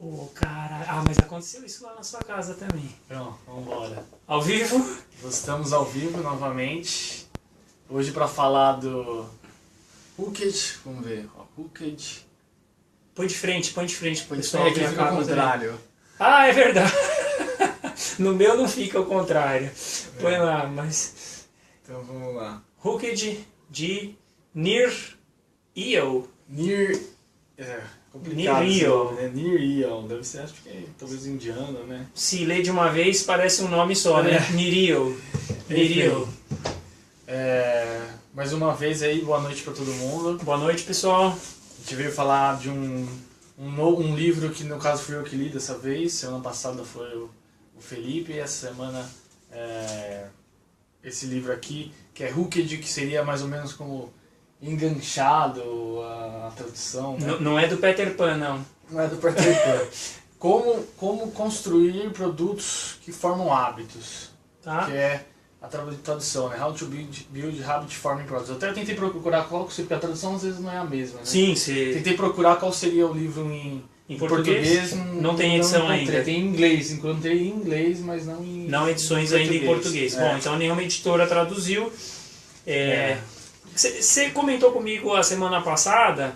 Pô, caralho. Ah, mas aconteceu isso lá na sua casa também. Pronto, vamos embora. Ao vivo? Estamos ao vivo novamente. Hoje para falar do Hooked. Vamos ver. Hooked. Põe de frente, pro Põe pessoal aqui ver a fica ao capa contrário. também. Ah, é verdade. No meu não fica ao contrário. Põe lá, mas... Então vamos lá. Hooked de Nir Eo. Near. É complicado. Near esse Eo. nome, né? Near Eo. Deve ser, acho que é talvez indiano, né? Se lê de uma vez, parece um nome só, né? Nirio. Nirio. Mais uma vez aí, boa noite para todo mundo. Boa noite, pessoal. A gente veio falar de um livro que no caso fui eu que li dessa vez. Semana passada foi o Felipe, e essa semana esse livro aqui, que é Hooked, que seria mais ou menos como enganchado a tradução. Né? Não é do Peter Pan, não. Não é do Peter Pan. Como construir produtos que formam hábitos, Tá? que é a tradução, né? How to build habit forming products. Eu até tentei procurar qual seria, porque a tradução às vezes não é a mesma, né? Sim, você... Tentei procurar qual seria o livro em português. Não tem edição encontrei. ainda. Tem em inglês, encontrei em inglês, mas não em Não edições ainda em português. É. Bom, então nenhuma editora traduziu. Você comentou comigo a semana passada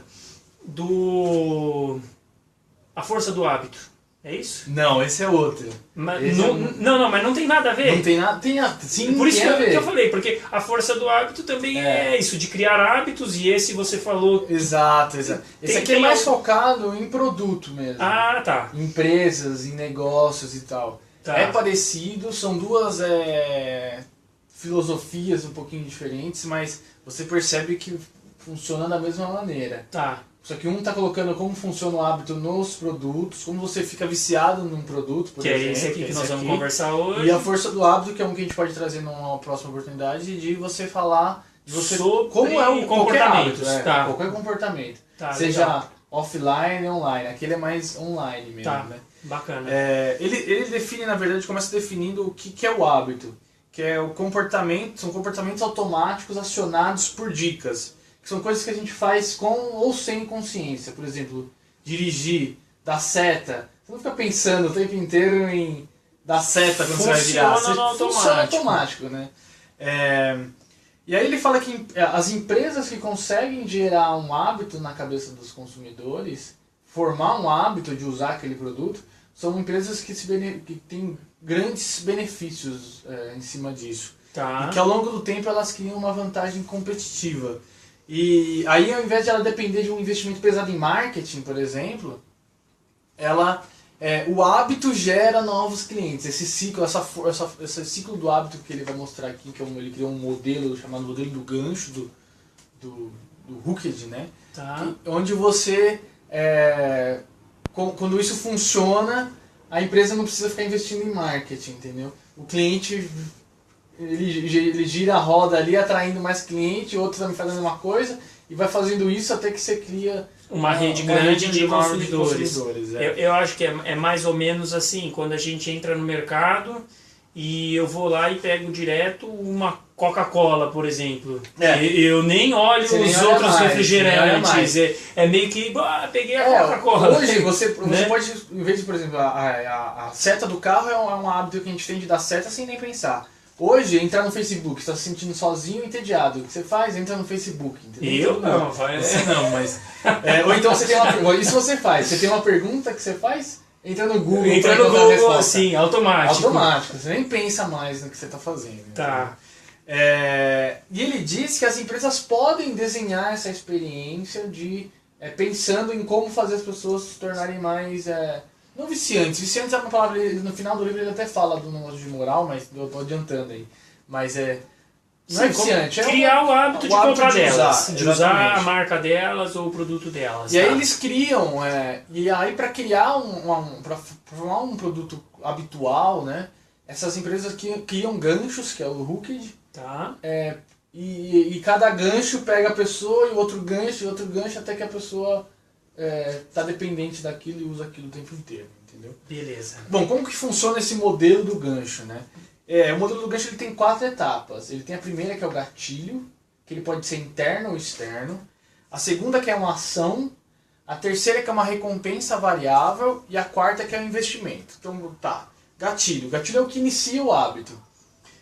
do... A Força do Hábito. É isso? Não, esse é outro. Mas Esse não, mas não tem nada a ver. Não tem nada. Sim, Por isso tem a ver. que eu falei, porque a força do hábito também é isso, de criar hábitos, e esse você falou... Exato. Esse aqui é mais focado em produto mesmo. Ah, tá. Em empresas, em negócios e tal. Tá. É parecido, são duas filosofias um pouquinho diferentes, mas você percebe que funciona da mesma maneira. Tá. Só que um está colocando como funciona o hábito nos produtos, como você fica viciado num produto, por exemplo. Que é esse aqui que nós vamos conversar hoje. E a força do hábito, que é um que a gente pode trazer numa próxima oportunidade, de você falar de você sobre como é o comportamentos. qualquer hábito, Tá. qualquer comportamento. Tá, seja legal. offline ou online. Aquele é mais online mesmo, Tá. né? Bacana. Ele define, na verdade, começa definindo o que é o hábito, que é o comportamento, são comportamentos automáticos acionados por dicas, que são coisas que a gente faz com ou sem consciência. Por exemplo, dirigir, dar seta. Você não fica pensando o tempo inteiro em dar seta quando você vai virar. Funciona automático, né? E aí ele fala que as empresas que conseguem gerar um hábito na cabeça dos consumidores, formar um hábito de usar aquele produto, são empresas que têm grandes benefícios em cima disso. Tá. E que ao longo do tempo elas criam uma vantagem competitiva. E aí, ao invés de ela depender de um investimento pesado em marketing, por exemplo, o hábito gera novos clientes. Esse ciclo, esse ciclo do hábito que ele vai mostrar aqui, que ele criou um modelo chamado modelo do gancho, do Hooked, né? Tá. Onde você, quando isso funciona, a empresa não precisa ficar investindo em marketing, entendeu? O cliente... Ele gira a roda ali, atraindo mais cliente, outros também fazendo a mesma coisa, e vai fazendo isso até que você cria uma rede grande de consumidores. É. Eu acho que é mais ou menos assim, quando a gente entra no mercado e eu vou lá e pego direto uma Coca-Cola, por exemplo. Eu nem olho os outros refrigerantes. É meio que, peguei a Coca-Cola. Hoje você pode, em vez de, por exemplo, a seta do carro é um hábito que a gente tem de dar seta sem nem pensar. Hoje, entrar no Facebook, você está se sentindo sozinho e entediado. O que você faz? Entra no Facebook. Entendeu? Eu não, vai. Você não, mas... ou então você tem isso você faz. Você tem uma pergunta que você faz, entra no Google. Entra no Google, assim, automático. Automático. Você nem pensa mais no que você está fazendo. Tá. E ele diz que as empresas podem desenhar essa experiência pensando em como fazer as pessoas se tornarem mais... Não viciantes. Viciantes é uma palavra, no final do livro ele até fala do negócio de moral, mas eu tô adiantando aí. Mas não é viciante. Criar o hábito de comprar delas. De usar exatamente. a marca delas ou o produto delas. E aí eles criam, e aí para criar para formar um produto habitual, né? Essas empresas criam ganchos, que é o Hooked. Tá. E cada gancho pega a pessoa e outro gancho, até que a pessoa tá dependente daquilo e usa aquilo o tempo inteiro, entendeu? Beleza. Bom, como que funciona esse modelo do gancho, né? O modelo do gancho ele tem 4 etapas. Ele tem a primeira, que é o gatilho, que ele pode ser interno ou externo. A segunda, que é uma ação. A terceira que é uma recompensa variável e a quarta que é o investimento. Então, tá. Gatilho. Gatilho é o que inicia o hábito.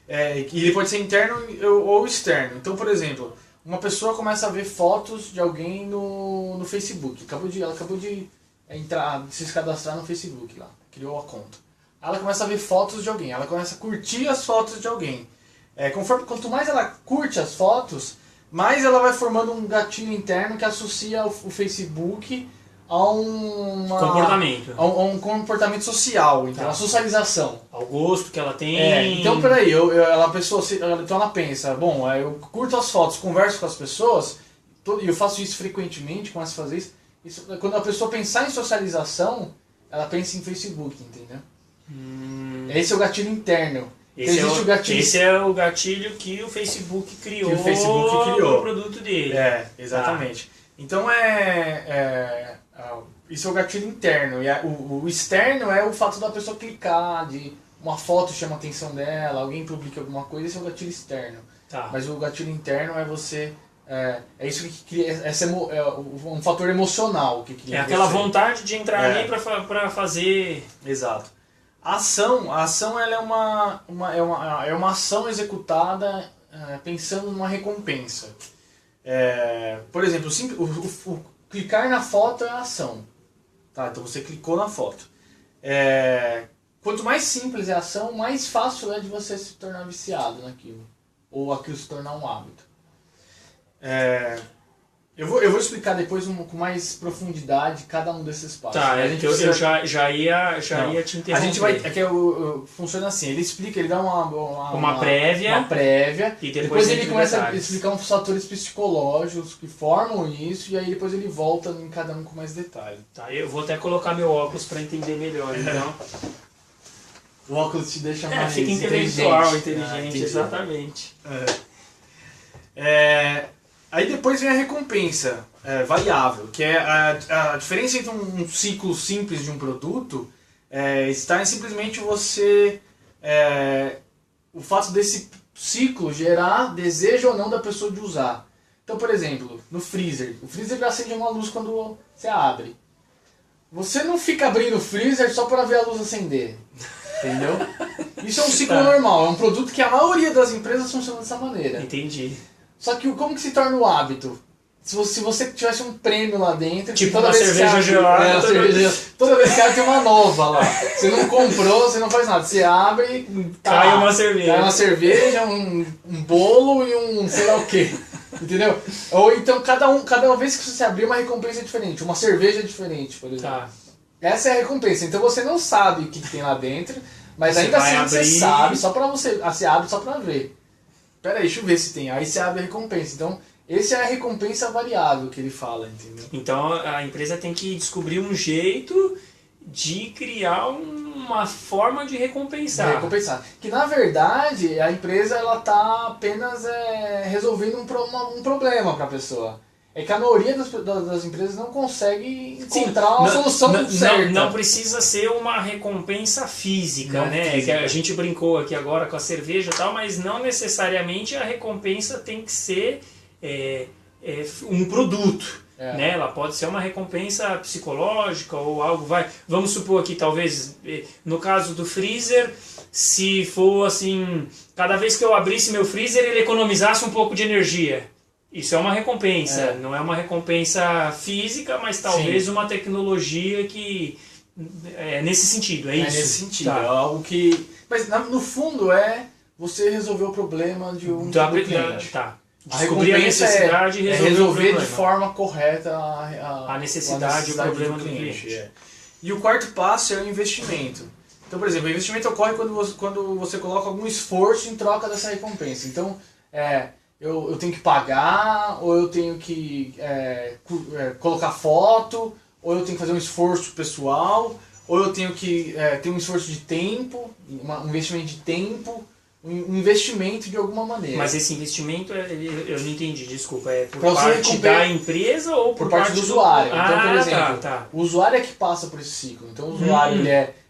E ele pode ser interno ou externo. Então, por exemplo, uma pessoa começa a ver fotos de alguém no Facebook. Ela acabou de entrar, se cadastrar no Facebook lá. Criou a conta. Ela começa a ver fotos de alguém. Ela começa a curtir as fotos de alguém. Quanto mais ela curte as fotos, mais ela vai formando um gatilho interno que associa o Facebook a comportamento. A um comportamento social, então, a socialização. Ao gosto que ela tem. Então, peraí, então ela pensa, bom, eu curto as fotos, converso com as pessoas, e eu faço isso frequentemente, começo a fazer isso. Quando a pessoa pensar em socialização, ela pensa em Facebook, entendeu? Esse é o gatilho interno. Esse é o gatilho que o Facebook criou no produto dele. Exatamente. Então isso é o gatilho interno. E o externo é o fato da pessoa clicar, de uma foto chama a atenção dela, alguém publica alguma coisa, esse é o gatilho externo. Tá. Mas o gatilho interno é você. É isso que cria. Um fator emocional que cria. É aquela vontade de entrar ali para fazer. Exato. A ação ela é uma ação executada pensando numa recompensa. Por exemplo, o clicar na foto é a ação. Tá? Então você clicou na foto. Quanto mais simples é a ação, mais fácil é de você se tornar viciado naquilo. Ou aquilo se tornar um hábito. Eu vou explicar depois com mais profundidade cada um desses passos. Tá, eu já ia te interromper. A gente vai. Funciona assim, ele explica, ele dá uma prévia. E depois ele começa a explicar uns fatores psicológicos que formam isso, e aí depois ele volta em cada um com mais detalhe. Tá, eu vou até colocar meu óculos para entender melhor, então. O óculos te deixa mais fica inteligente, exatamente. Aí depois vem a recompensa variável, que é a diferença entre um ciclo simples de um produto está em simplesmente você... o fato desse ciclo gerar desejo ou não da pessoa de usar. Então, por exemplo, no freezer. O freezer acende uma luz quando você abre. Você não fica abrindo o freezer só para ver a luz acender. Entendeu? Isso é um ciclo normal. É um produto que a maioria das empresas funciona dessa maneira. Entendi. Só que como que se torna o hábito? Se você tivesse um prêmio lá dentro... Tipo toda vez cerveja gelada. Toda vez que tem uma nova lá. Você não comprou, você não faz nada. Você abre... Cai uma cerveja. Cai uma cerveja, um bolo e um sei lá o quê. Entendeu? Ou então cada vez que você abrir uma recompensa é diferente. Uma cerveja é diferente, por exemplo. Tá. Essa é a recompensa. Então você não sabe o que tem lá dentro, mas você ainda assim abrir... você sabe, só pra você... Você abre só pra ver. Pera aí, deixa eu ver se tem. Aí você abre a recompensa. Então, essa é a recompensa variável que ele fala, entendeu? Então, a empresa tem que descobrir um jeito de criar uma forma de recompensar. Que, na verdade, a empresa ela tá apenas resolvendo um problema para a pessoa. É que a maioria das empresas não consegue encontrar uma solução certa. Não precisa ser uma recompensa física, né? Que a gente brincou aqui agora com a cerveja e tal, mas não necessariamente a recompensa tem que ser um produto. Né? Ela pode ser uma recompensa psicológica ou algo. Vamos supor que talvez, no caso do freezer, se for assim, cada vez que eu abrisse meu freezer, ele economizasse um pouco de energia. Isso é uma recompensa, não é uma recompensa física, mas talvez uma tecnologia que é nesse sentido, é isso? Nesse sentido, é algo que... Mas no fundo você resolver o problema de um cliente. Descobrir a necessidade e resolver de forma correta a necessidade e o problema do cliente. E o quarto passo é o investimento. Então, por exemplo, o investimento ocorre quando você coloca algum esforço em troca dessa recompensa. Então, eu tenho que pagar, ou eu tenho que colocar foto, ou eu tenho que fazer um esforço pessoal, ou eu tenho que ter um esforço de tempo, um investimento de tempo, um investimento de alguma maneira. Mas esse investimento, eu não entendi, desculpa, é por parte da empresa ou por parte do usuário? Então, por exemplo, o usuário é que passa por esse ciclo. Então, o usuário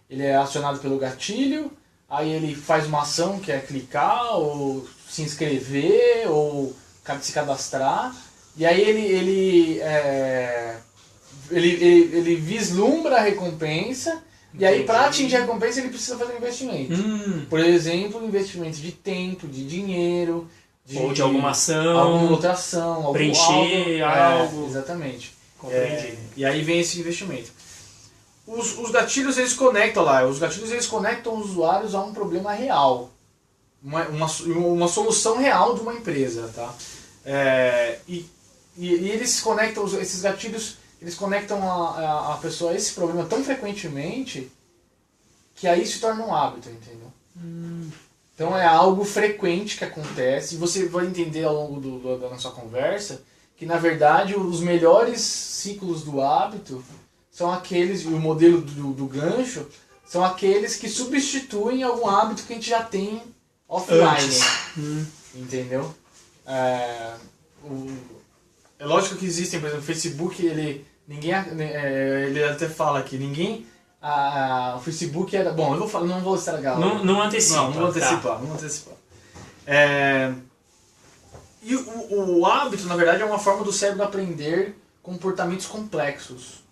ele é acionado pelo gatilho, aí ele faz uma ação que é clicar, ou se inscrever, ou se cadastrar, e aí ele ele vislumbra a recompensa, e aí para atingir a recompensa ele precisa fazer um investimento. Por exemplo, investimento de tempo, de dinheiro, ou de alguma ação, alguma outra ação, preencher algo. Exatamente. Compreendi. E aí vem esse investimento. Os gatilhos eles conectam lá, os gatilhos eles conectam os usuários a um problema real, uma solução real de uma empresa, tá? E eles conectam, esses gatilhos, eles conectam a pessoa a esse problema tão frequentemente que aí se torna um hábito, entendeu? Então é algo frequente que acontece, e você vai entender ao longo da nossa conversa que na verdade os melhores ciclos do hábito são aqueles, o modelo do gancho, são aqueles que substituem algum hábito que a gente já tem offline. Entendeu? É lógico que existem, por exemplo, o Facebook, ele até fala que ninguém... o Facebook era... Bom, eu vou falar, não vou estragar. Não antecipa. Não vou antecipar, não vou antecipar. E o hábito, na verdade, é uma forma do cérebro aprender comportamentos complexos.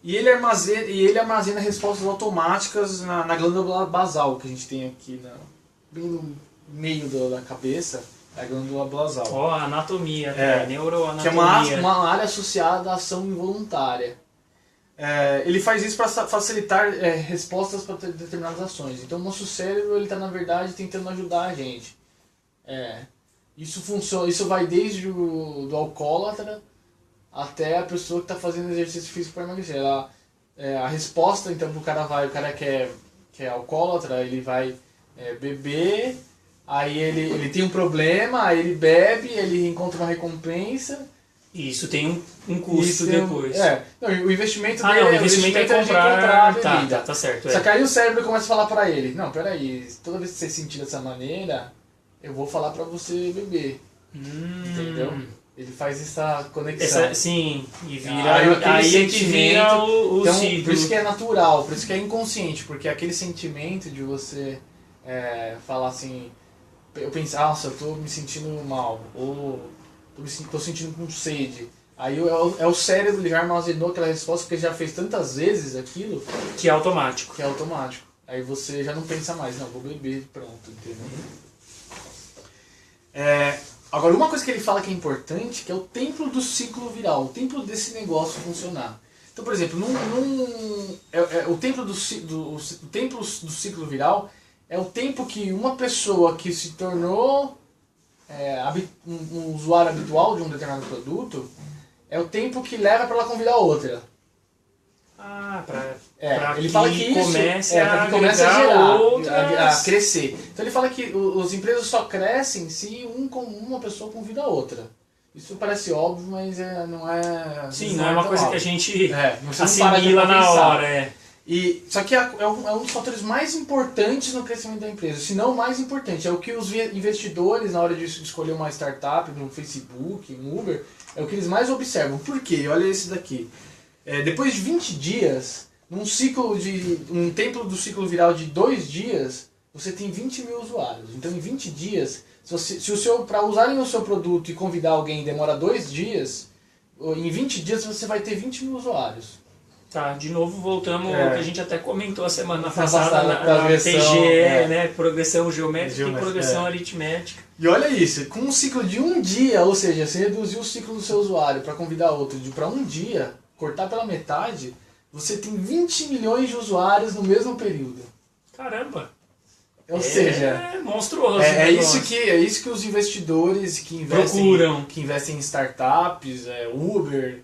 E ele armazena respostas automáticas na glândula basal, que a gente tem aqui bem no meio da cabeça, a glândula basal. Anatomia, neuroanatomia. Que é uma área associada à ação involuntária. Ele faz isso para facilitar respostas para determinadas ações. Então o nosso cérebro está, na verdade, tentando ajudar a gente. Isso funciona, isso vai desde do alcoólatra até a pessoa que está fazendo exercício físico para emagrecer. A resposta, então, o cara que é alcoólatra, ele vai beber, aí ele tem um problema, aí ele bebe, ele encontra uma recompensa. Isso tem um custo depois. Não, o investimento dele o investimento é comprar a bebida. Tá certo. Só que aí o cérebro começa a falar para ele, não, peraí, toda vez que você sentir dessa maneira, eu vou falar para você beber. Entendeu? Ele faz essa conexão. Sim, e vira. Aí é que vira o então, ciclo. Por isso que é natural, por isso que é inconsciente, porque aquele sentimento de você falar assim, eu pensar, nossa, eu tô me sentindo mal, ou tô sentindo com sede. Aí é o cérebro, ele já armazenou aquela resposta porque ele já fez tantas vezes aquilo. Que é automático. Aí você já não pensa mais, não, vou beber, pronto, entendeu? Agora, uma coisa que ele fala que é importante, que é o tempo do ciclo viral, o tempo desse negócio funcionar. Então, por exemplo, o tempo do ciclo viral é o tempo que uma pessoa que se tornou um usuário habitual de um determinado produto, é o tempo que leva para ela convidar outra. Ele fala que isso comece a gerar, a crescer. Então ele fala que as empresas só crescem se uma pessoa convida a outra. Isso parece óbvio, mas não é... Sim, não é uma coisa óbvio. Que a gente assimila na hora. Só que é um dos fatores mais importantes no crescimento da empresa, se não o mais importante. É o que os investidores, na hora de escolher uma startup, no Facebook, no Uber, é o que eles mais observam. Por quê? Olha esse daqui. Depois de 20 dias, um tempo do ciclo viral de 2 dias, você tem 20 mil usuários. Então em 20 dias, para usarem o seu produto e convidar alguém demora 2 dias, em 20 dias você vai ter 20 mil usuários. Tá, de novo voltamos ao que a gente até comentou a semana passada na progressão, TGE, né? Progressão geométrica e progressão aritmética. E olha isso, com um ciclo de 1 dia, ou seja, você reduziu o ciclo do seu usuário para convidar outro para 1 dia, cortar pela metade, você tem 20 milhões de usuários no mesmo período. Caramba! Ou seja, é monstruoso. É isso que os investidores que investem em startups, Uber,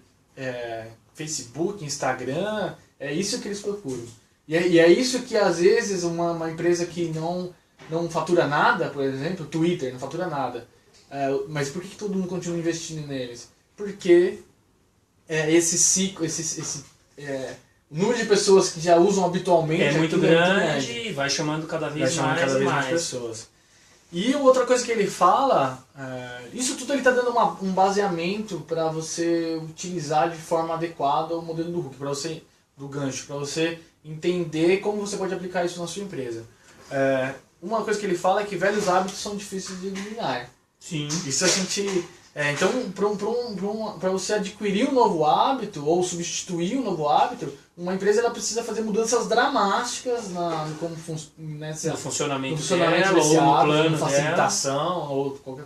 Facebook, Instagram, é isso que eles procuram. E é isso que às vezes uma empresa que não fatura nada, por exemplo, Twitter não fatura nada, mas por que todo mundo continua investindo neles? Porque esse ciclo, o número de pessoas que já usam habitualmente é muito grande e vai chamando cada vez mais pessoas. E outra coisa que ele fala, isso tudo ele está dando um baseamento para você utilizar de forma adequada o modelo do hook, do gancho, para você entender como você pode aplicar isso na sua empresa. Uma coisa que ele fala é que velhos hábitos são difíceis de eliminar. Sim. Isso a gente Então, para você adquirir um novo hábito ou substituir um novo hábito, uma empresa ela precisa fazer mudanças dramáticas no funcionamento desse ou no hábito, plano facilitação ou qualquer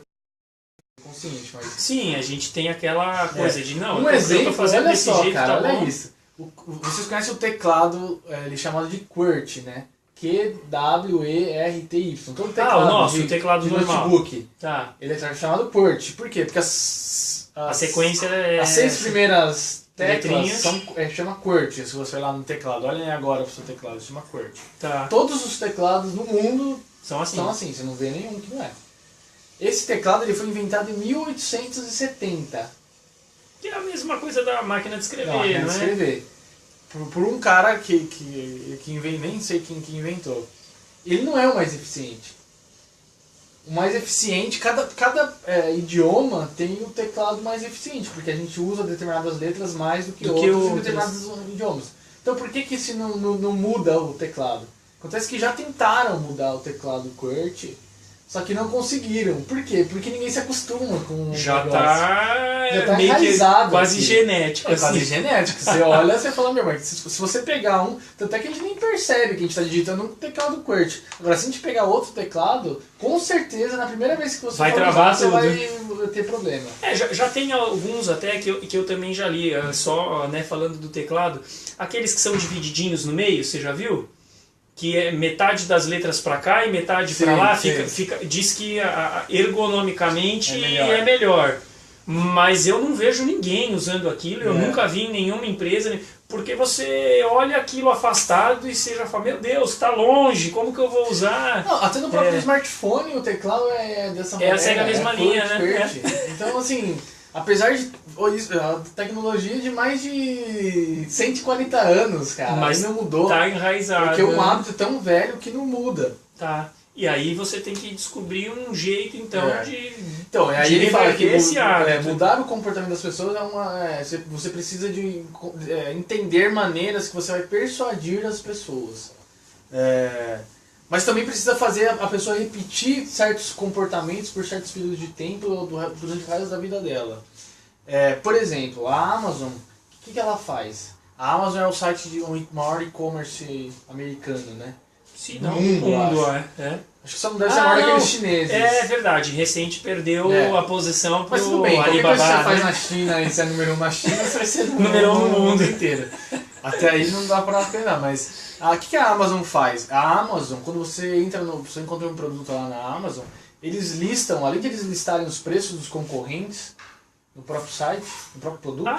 consciente. Mas... Sim, a gente tem aquela coisa de não, um exemplo, eu tô fazendo olha desse só, jeito, cara, tá olha bom. isso. Vocês conhecem o teclado ele chamado de QWERTY, né? QWERTY. Todo teclado o nosso, de, o teclado de normal. notebook. Tá. Ele é chamado QWERTY. Por quê? Porque A sequência é... as 6 primeiras teclas letrinhas. chama QWERTY. Se você olhar no teclado, olhem agora pro seu teclado, chama QWERTY. Tá. Todos os teclados no mundo são assim. Você não vê nenhum que não é. Esse teclado ele foi inventado em 1870. Que é a mesma coisa da máquina de escrever, Não, não é? escrever. Por um cara que nem sei quem que inventou. Ele não é o mais eficiente. O mais eficiente, cada idioma tem o teclado mais eficiente, porque a gente usa determinadas letras mais do que outros em determinados idiomas. Então por que esse não muda o teclado? Acontece que já tentaram mudar o teclado QWERTY, só que não conseguiram. Por quê? Porque ninguém se acostuma com o já negócio. tá meio enraizado. Quase genético. Quase genético. Você olha, você fala, meu irmão, se você pegar um... Tanto é que a gente nem percebe que a gente está digitando um teclado QWERTY. Agora, se a gente pegar outro teclado, com certeza, na primeira vez que você vai travar você vai ter problema. Já tem alguns até que eu também já li, só falando do teclado. Aqueles que são divididinhos no meio, você já viu? Que é metade das letras para cá e metade para lá, diz que ergonomicamente é melhor. Mas eu não vejo ninguém usando aquilo, eu nunca vi em nenhuma empresa, porque você olha aquilo afastado e você já fala, meu Deus, está longe, como que eu vou usar? Não, até no próprio smartphone o teclado é dessa maneira. Segue a mesma linha, né? Então, assim, apesar de a tecnologia de mais de 140 anos, cara, mas não mudou. Tá enraizado. Porque é um hábito tão velho que não muda. Tá. E aí você tem que descobrir um jeito, então, de aí ele fala que esse hábito. Mudar o comportamento das pessoas você precisa de entender maneiras que você vai persuadir as pessoas. Mas também precisa fazer a pessoa repetir certos comportamentos por certos períodos de tempo durante o resto da vida dela. Por exemplo, a Amazon, o que ela faz? A Amazon é o site de maior e-commerce americano, né? Sim, no mundo, Acho que só não deve ser maior daqueles chineses. É verdade, recente perdeu a posição pro Mas tudo bem, Alibaba. Mas você faz na China e você é número 1 na China, você vai ser número 1 no mundo inteiro. Até aí não dá pra pegar, mas o que a Amazon faz? A Amazon, quando você encontra um produto lá na Amazon, eles listam, além de eles listarem os preços dos concorrentes no próprio site, no próprio produto,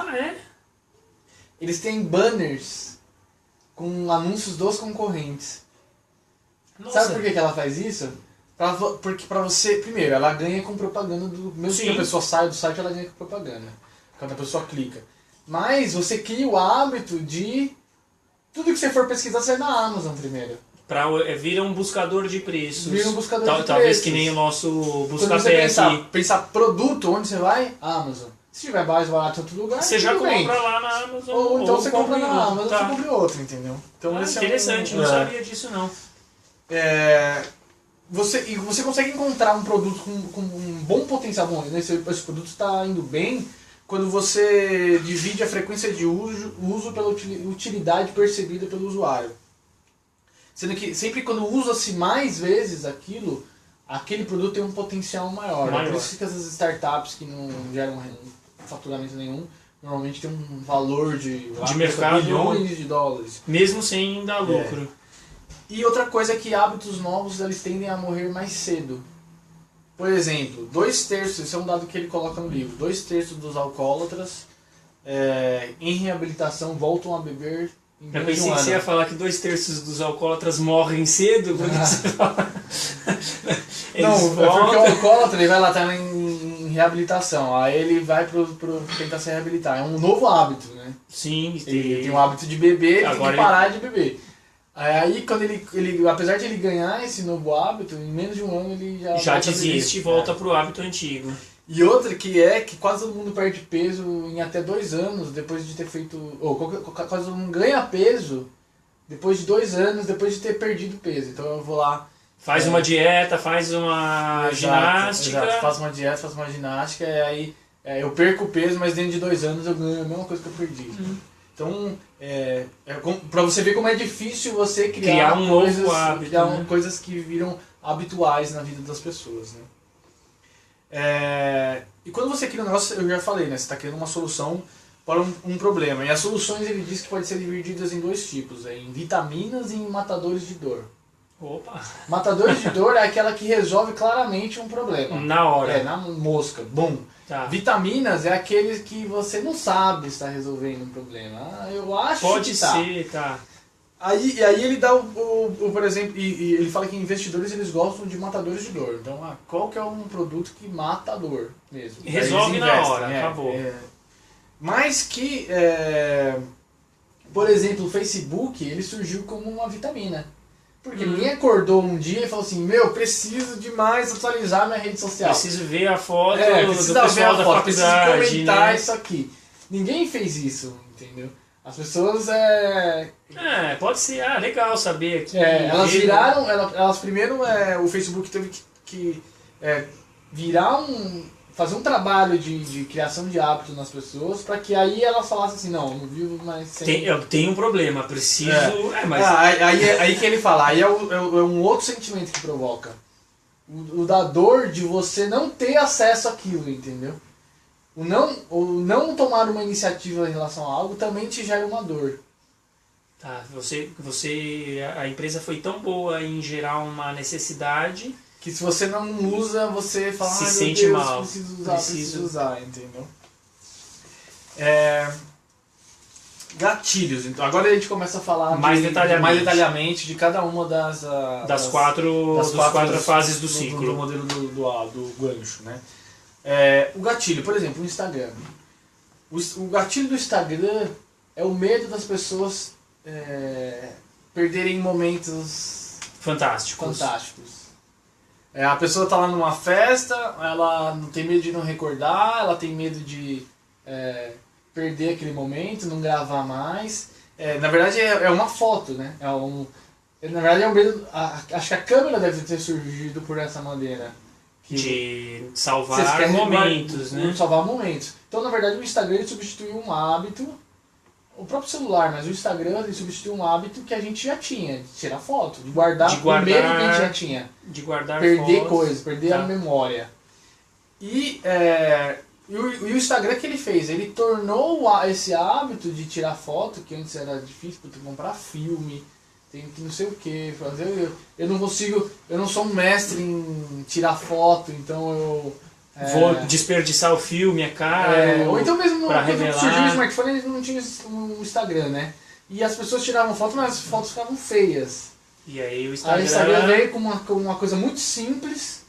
eles têm banners com anúncios dos concorrentes. Nossa. Sabe por que ela faz isso? Porque pra você, primeiro, ela ganha com propaganda mesmo que a pessoa saia do site, ela ganha com propaganda. Quando a pessoa clica. Mas você cria o hábito de tudo que você for pesquisar, você vai na Amazon primeiro. Vira um buscador de preços. Vira um buscador de preços. Talvez que nem o nosso busca-pé aqui. Pensar produto, onde você vai? Amazon. Se tiver mais barato em outro lugar, você já compra lá na Amazon. Ou então você compra na Amazon, você compra outro, entendeu? Então, interessante, não sabia disso não. Você consegue encontrar um produto com um bom potencial. Bom, esse produto está indo bem quando você divide a frequência de uso pela utilidade percebida pelo usuário. Sendo que sempre quando usa-se mais vezes aquele produto tem um potencial maior. Por isso que essas startups que não geram faturamento nenhum, normalmente tem um valor de mercado, bilhões de dólares. Mesmo sem dar lucro. E outra coisa é que hábitos novos eles tendem a morrer mais cedo. Por exemplo, 2/3, esse é um dado que ele coloca no livro, 2/3 dos alcoólatras em reabilitação voltam a beber em Eu menos de pensei um que você ano. ia falar que 2/3 dos alcoólatras morrem cedo, porque você fala... Não, porque o alcoólatra ele vai lá, tá em reabilitação, aí ele vai tentar se reabilitar. É um novo hábito, né? Sim. Ele tem um hábito de beber, ele tem que parar de beber. Aí quando ele apesar de ele ganhar esse novo hábito, em menos de um ano ele já desiste e volta pro hábito antigo. E outra que quase todo mundo perde peso em até 2 anos depois de ter feito... quase todo mundo ganha peso depois de 2 anos depois de ter perdido peso. Então eu vou lá Faz uma dieta, faz uma ginástica. Exato, faz uma dieta, faz uma ginástica, e aí eu perco peso, mas dentro de 2 anos eu ganho a mesma coisa que eu perdi. Então, pra você ver como é difícil você criar um novo hábito, coisas que viram habituais na vida das pessoas, né? E quando você cria um negócio, eu já falei, né? Você está criando uma solução para um problema. E as soluções, ele diz que podem ser divididas em 2 tipos, em vitaminas e em matadores de dor. Opa! Matadores de dor é aquela que resolve claramente um problema. Na hora. Na mosca. Bom. Tá. Vitaminas é aqueles que você não sabe estar resolvendo um problema. Eu acho Pode que tá. ser, tá. Aí ele dá por exemplo, e ele fala que investidores eles gostam de matadores de dor. Então, qual que é um produto que mata a dor mesmo? Resolve na hora, acabou. Mas que, por exemplo, o Facebook ele surgiu como uma vitamina. Porque ninguém acordou um dia e falou assim, preciso demais atualizar minha rede social. Preciso ver a foto do pessoal da faculdade. Preciso comentar isso aqui. Ninguém fez isso, entendeu? As pessoas pode ser, legal saber aqui. Elas viraram, elas primeiro, o Facebook teve que virar fazer um trabalho de criação de hábito nas pessoas, para que aí elas falassem assim, não vivo mais sem... Tem um problema, preciso... Aí que ele fala, aí é um outro sentimento que provoca. O da dor de você não ter acesso àquilo, entendeu? O não tomar uma iniciativa em relação a algo também te gera uma dor. Tá, a empresa foi tão boa em gerar uma necessidade... Que se você não usa, você fala, se sente mal. Preciso usar, entendeu? Gatilhos. Então, agora a gente começa a falar mais detalhadamente de cada uma das quatro fases do ciclo. Do modelo do gancho, né? O gatilho, por exemplo, o Instagram. O gatilho do Instagram é o medo das pessoas perderem momentos fantásticos. A pessoa está lá numa festa, ela não tem medo de não recordar, ela tem medo de perder aquele momento, não gravar mais. Na verdade é uma foto, né? Na verdade é um medo. Acho que a câmera deve ter surgido por essa maneira. De salvar momentos, né? Salvar momentos. Então, na verdade, o Instagram ele substituiu um hábito, o próprio celular, mas o Instagram ele substituiu um hábito que a gente já tinha, de tirar foto, de guardar o medo que a gente já tinha. De guardar perder fotos, coisas, perder a memória. E o Instagram que ele fez? Ele tornou esse hábito de tirar foto, que antes era difícil, porque comprar filme, tem que não sei o que, fazer. Eu não sou um mestre em tirar foto, então eu vou desperdiçar o filme, é caro. Ou então mesmo quando surgiu o smartphone, eles não tinham o Instagram, né? E as pessoas tiravam foto, mas as fotos ficavam feias. E aí o Instagram veio com uma coisa muito simples,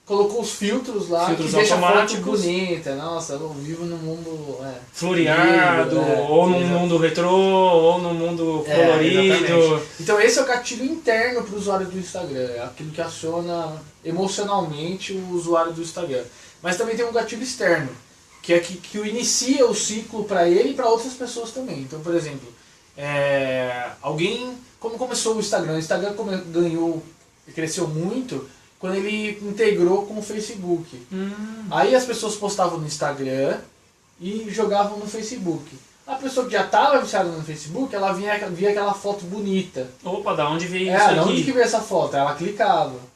colocou os filtros lá, filtros que deixa a foto automáticos, bonita. Nossa, eu vivo num mundo floreado, ou num mundo retrô, ou num mundo colorido. Então esse é o gatilho interno para o usuário do Instagram, é aquilo que aciona emocionalmente o usuário do Instagram. Mas também tem um gatilho externo, que é que inicia o ciclo para ele e para outras pessoas também. Então, por exemplo, como começou o Instagram? O Instagram cresceu muito quando ele integrou com o Facebook. Aí as pessoas postavam no Instagram e jogavam no Facebook. A pessoa que já estava viciada no Facebook, ela via aquela foto bonita. Opa, da onde veio isso aqui? Da onde que veio essa foto? Ela clicava.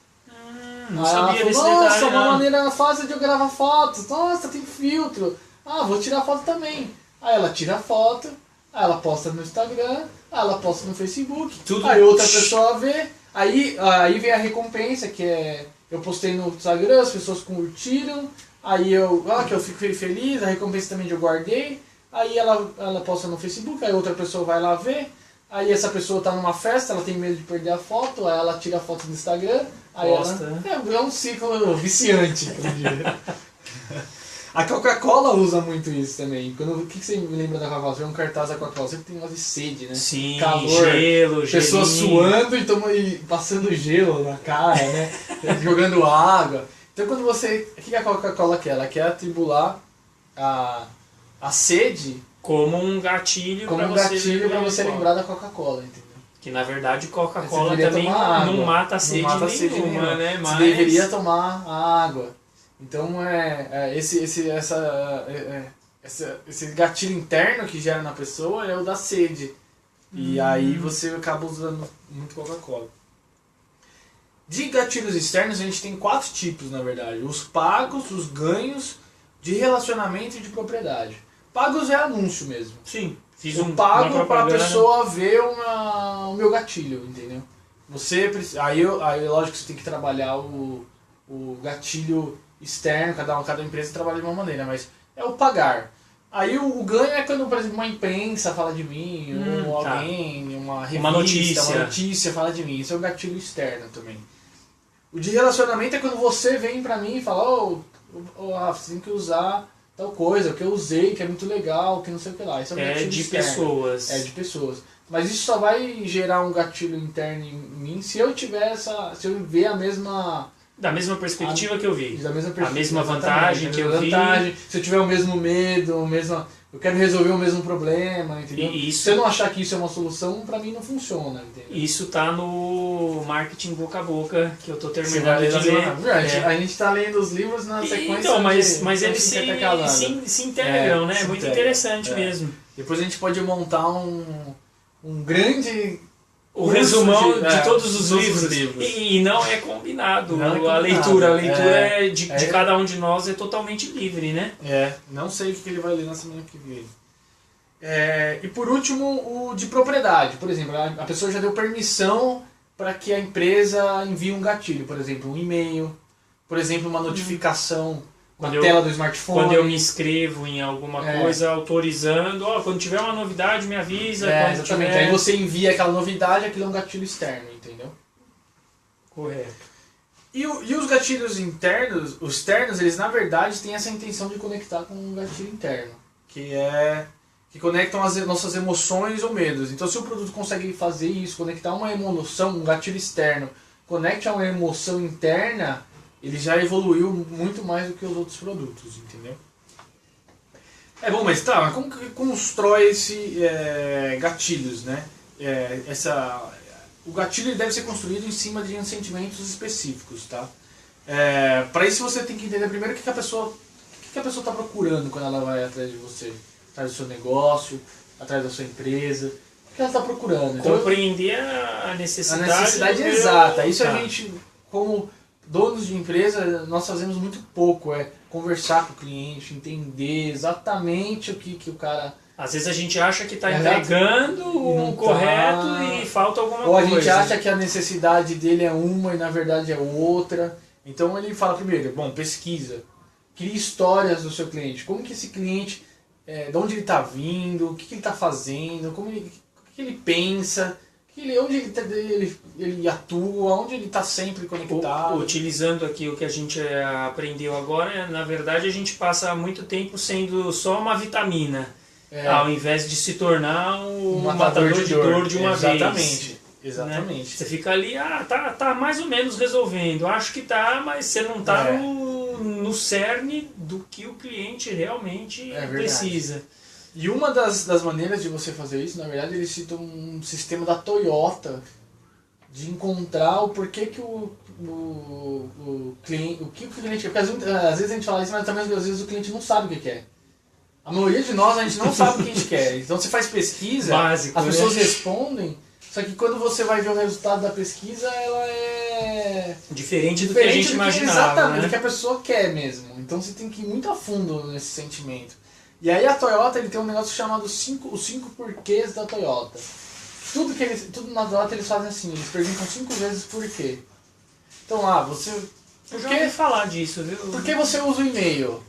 Não sabia desse detalhe. Nossa, não. uma maneira fácil de eu gravar fotos. Nossa, tem filtro. Vou tirar foto também. Aí ela tira a foto, aí ela posta no Instagram, aí ela posta no Facebook. Aí outra pessoa vê. Aí vem a recompensa, que eu postei no Instagram, as pessoas curtiram, aí que eu fico feliz, a recompensa também eu guardei, aí ela posta no Facebook, aí outra pessoa vai lá ver, aí essa pessoa tá numa festa, ela tem medo de perder a foto, aí ela tira a foto no Instagram, aí é um ciclo viciante. A Coca-Cola usa muito isso também. O que você lembra da Coca-Cola? Você vê um cartaz da Coca-Cola, sempre tem uma de sede, né? Sim, calor, gelo, pessoas suando e passando gelo na cara, né? Jogando água. Então quando você... O que a Coca-Cola quer? Ela quer atribular a sede como um gatilho para você lembrar da Coca-Cola, entendeu? Que na verdade Coca-Cola também não mata a sede nenhuma, né? Mas... Você deveria tomar a água. Então esse gatilho interno que gera na pessoa é o da sede. E aí você acaba usando muito Coca-Cola. De gatilhos externos a gente tem 4 tipos, na verdade. Os pagos, os ganhos, de relacionamento e de propriedade. Pagos é anúncio mesmo. Sim. Fiz um pago para a pessoa ver o meu gatilho, entendeu? Aí lógico que você tem que trabalhar o gatilho externo, cada empresa trabalha de uma maneira, mas é o pagar. Aí o ganho é quando, por exemplo, uma imprensa fala de mim, ou alguém, uma revista, uma notícia fala de mim. Isso é o gatilho externo também. O de relacionamento é quando você vem pra mim e fala, Rafa, você tem que usar tal coisa, que eu usei, que é muito legal, que não sei o que lá. Isso é um gatilho de externo. pessoas. É de pessoas. Mas isso só vai gerar um gatilho interno em mim se eu ver a mesma... Da mesma perspectiva que eu vi. Da mesma perspectiva. A mesma vantagem que eu vi. Se eu tiver o mesmo medo, eu quero resolver o mesmo problema, entendeu? Se eu não achar que isso é uma solução, pra mim não funciona, entendeu? Isso tá no marketing boca a boca, que eu tô terminando de ler. A gente tá lendo os livros na sequência. Então, mas eles se integram, né? É muito interessante mesmo. Depois a gente pode montar um grande... O resumão de todos os livros. E não é combinado. A leitura de cada um de nós é totalmente livre, né? Não sei o que ele vai ler na semana que vem. E por último, o de propriedade. Por exemplo, a pessoa já deu permissão para que a empresa envie um gatilho. Por exemplo, um e-mail. Por exemplo, uma notificação na tela do smartphone. Quando eu me inscrevo em alguma coisa, autorizando, quando tiver uma novidade, me avisa. Exatamente. Aí você envia aquela novidade, aquilo é um gatilho externo, entendeu? Correto. E os gatilhos internos, os externos, eles na verdade têm essa intenção de conectar com um gatilho interno, que conectam as nossas emoções ou medos. Então, se o produto consegue fazer isso, conectar uma emoção, um gatilho externo, conecte a uma emoção interna, ele já evoluiu muito mais do que os outros produtos, entendeu? Bom, mas como que constrói gatilhos, né? O gatilho deve ser construído em cima de sentimentos específicos, tá? Para isso você tem que entender primeiro o que a pessoa está procurando quando ela vai atrás de você. Atrás do seu negócio, atrás da sua empresa. O que ela está procurando? Então, compreender a necessidade. A necessidade exata. Isso a gente, como donos de empresa, nós fazemos muito pouco, conversar com o cliente, entender exatamente o que o cara... Às vezes a gente acha que está entregando o correto e falta alguma coisa. Ou a gente acha que a necessidade dele é uma e na verdade é outra. Então ele fala primeiro, pesquisa, cria histórias do seu cliente. Como que esse cliente, de onde ele está vindo, o que ele está fazendo, o que ele pensa... onde ele atua, onde ele está sempre conectado. Utilizando aqui o que a gente aprendeu agora, na verdade a gente passa muito tempo sendo só uma vitamina, ao invés de se tornar um matador de dor de uma vez. Exatamente. Né? Você fica ali, tá mais ou menos resolvendo, acho que tá, mas você não tá no cerne do que o cliente realmente precisa. E uma das maneiras de você fazer isso, na verdade, eles citam um sistema da Toyota de encontrar o porquê que o cliente... Porque às vezes a gente fala isso, mas também às vezes o cliente não sabe o que quer. A maioria de nós, a gente não sabe o que a gente quer. Então você faz pesquisa, as pessoas respondem, só que quando você vai ver o resultado da pesquisa, ela é... Diferente do que a gente imaginava. Exatamente, do que a pessoa quer mesmo. Então você tem que ir muito a fundo nesse sentimento. E aí a Toyota tem um negócio chamado os 5 porquês da Toyota. Tudo na Toyota eles fazem assim, eles perguntam 5 vezes por quê. Então eu já ouvi falar disso, viu? Por que você usa o e-mail?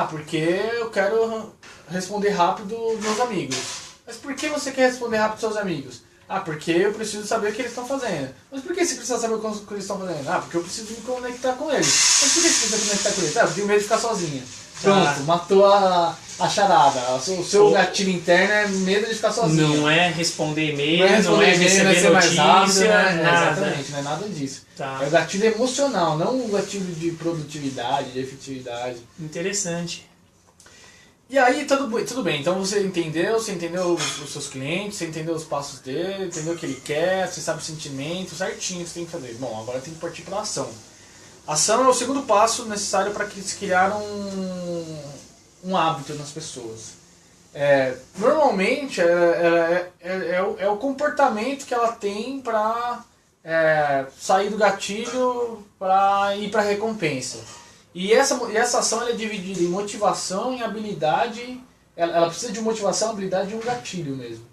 Porque eu quero responder rápido aos meus amigos. Mas por que você quer responder rápido aos seus amigos? Porque eu preciso saber o que eles estão fazendo. Mas por que você precisa saber o que eles estão fazendo? Porque eu preciso me conectar com eles. Mas por que você precisa conectar com eles? Eu tenho medo de ficar sozinha. Pronto, matou a charada. O seu gatilho interno é medo de ficar sozinho. Não é responder e-mail, não é receber notícia, rápido, nada. Exatamente, não é nada disso. É o gatilho emocional, não o gatilho de produtividade, de efetividade. Interessante. E aí, tudo bem. Então você entendeu os seus clientes, você entendeu os passos dele, entendeu o que ele quer, você sabe o sentimento, certinho que você tem que fazer. Bom, agora tem que partir para a ação. Ação é o segundo passo necessário para que eles criaram um hábito nas pessoas. Normalmente é o comportamento que ela tem para sair do gatilho para ir para a recompensa. E essa ação ela é dividida em motivação, em habilidade. Ela precisa de motivação, habilidade e um gatilho mesmo.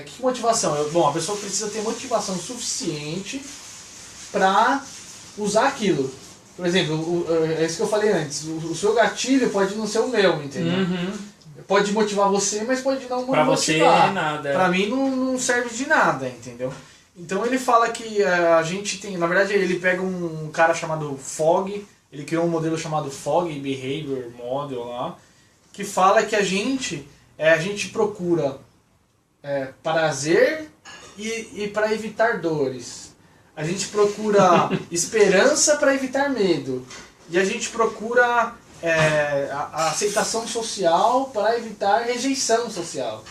Que motivação? Bom, a pessoa precisa ter motivação suficiente para usar aquilo. Por exemplo, é isso que eu falei antes. O seu gatilho pode não ser o meu, entendeu? Uhum. Pode motivar você, mas pode não pra motivar. Pra você, nada. Pra mim não serve de nada, entendeu? Então ele fala que a gente tem... Na verdade, ele pega um cara chamado Fogg. Ele criou um modelo chamado Fogg Behavior Model lá, que fala que a gente procura prazer e para evitar dores. A gente procura esperança para evitar medo. E a gente procura a aceitação social para evitar rejeição social.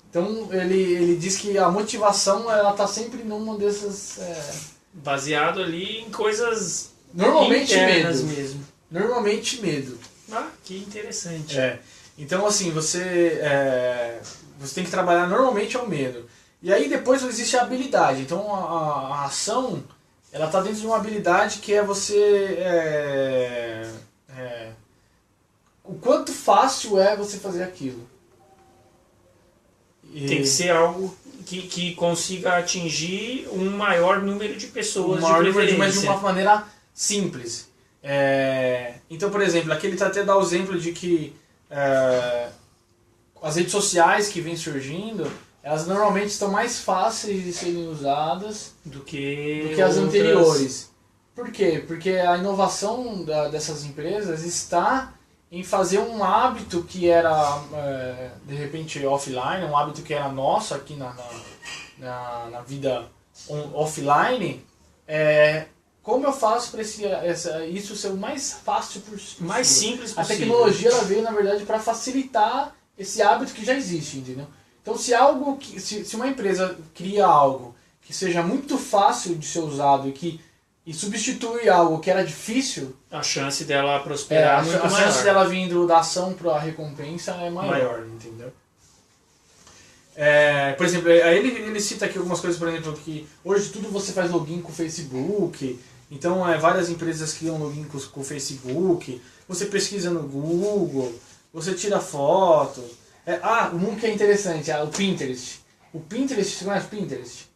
Então ele diz que a motivação ela está sempre numa dessas... Baseado ali em coisas... Normalmente medo. Mesmo. Normalmente medo. Ah, que interessante. Então assim, você tem que trabalhar normalmente ao medo. E aí depois existe a habilidade. Então a ação, ela está dentro de uma habilidade que é você... o quanto fácil é você fazer aquilo. Tem que ser algo que consiga atingir um maior número de pessoas, de preferência. Mas de uma maneira simples. Então, por exemplo, aqui ele está até dá o exemplo de que as redes sociais que vêm surgindo, elas normalmente estão mais fáceis de serem usadas do que as anteriores. Por quê? Porque a inovação dessas empresas está em fazer um hábito que era, de repente, offline, um hábito que era nosso aqui na vida offline. Como eu faço para isso ser o mais fácil possível? Mais simples possível. A tecnologia ela veio, na verdade, para facilitar esse hábito que já existe, entendeu? Então, se uma empresa cria algo que seja muito fácil de ser usado e substitui algo que era difícil, a chance dela prosperar é muito maior. A chance dela vindo da ação para a recompensa é maior, entendeu? Por exemplo, aí ele cita aqui algumas coisas, por exemplo, que hoje tudo você faz login com o Facebook, então várias empresas criam login com o Facebook, você pesquisa no Google, você tira foto. Um que é interessante, o Pinterest. O Pinterest, você conhece o Pinterest?